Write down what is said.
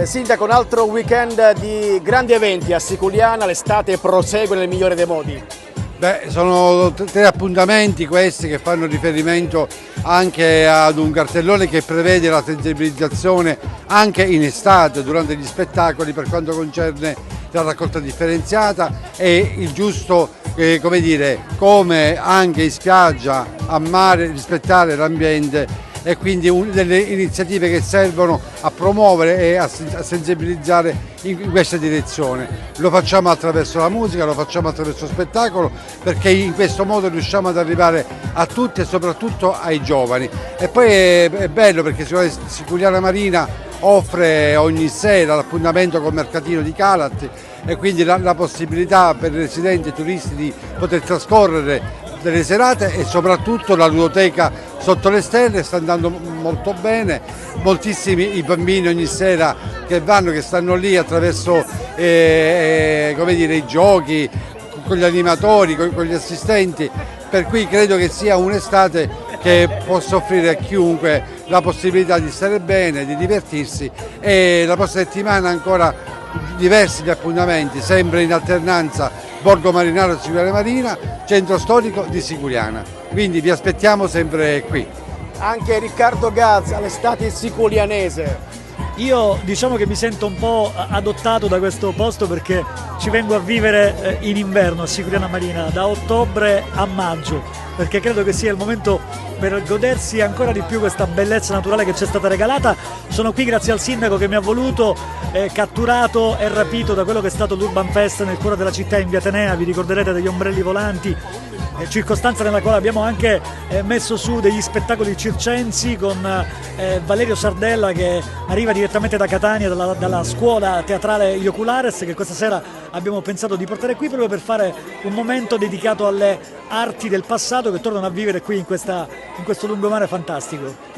Sindaco, un altro weekend di grandi eventi a Siculiana, l'estate prosegue nel migliore dei modi. Sono tre appuntamenti questi che fanno riferimento anche ad un cartellone che prevede la sensibilizzazione anche in estate durante gli spettacoli per quanto concerne la raccolta differenziata e il giusto, come anche in spiaggia, a mare, rispettare l'ambiente, e quindi delle iniziative che servono a promuovere e a sensibilizzare in questa direzione. Lo facciamo attraverso la musica, lo facciamo attraverso lo spettacolo, perché in questo modo riusciamo ad arrivare a tutti e soprattutto ai giovani. E poi è bello perché Siculiana Marina offre ogni sera l'appuntamento col mercatino di Calat e quindi la possibilità per i residenti e turisti di poter trascorrere delle serate, e soprattutto la ludoteca sotto le stelle sta andando molto bene, moltissimi i bambini ogni sera che stanno lì attraverso i giochi, con gli animatori, con gli assistenti, per cui credo che sia un'estate che possa offrire a chiunque la possibilità di stare bene, di divertirsi, e la prossima settimana ancora diversi gli appuntamenti, sempre in alternanza Borgo Marinaro Siculiana Marina, centro storico di Siculiana, quindi vi aspettiamo sempre qui. Anche Riccardo Gazza, l'estate siculianese. Io diciamo che mi sento un po' adottato da questo posto perché ci vengo a vivere in inverno a Siculiana Marina da ottobre a maggio, perché credo che sia il momento per godersi ancora di più questa bellezza naturale che ci è stata regalata. Sono qui grazie al sindaco che mi ha voluto catturato e rapito da quello che è stato l'Urban Fest nel cuore della città in via Atenea. Vi ricorderete degli ombrelli volanti, circostanza nella quale abbiamo anche messo su degli spettacoli circensi con Valerio Sardella che arriva direttamente da Catania, dalla scuola teatrale Gli Oculares, che questa sera abbiamo pensato di portare qui proprio per fare un momento dedicato alle arti del passato che tornano a vivere qui in questo lungomare fantastico.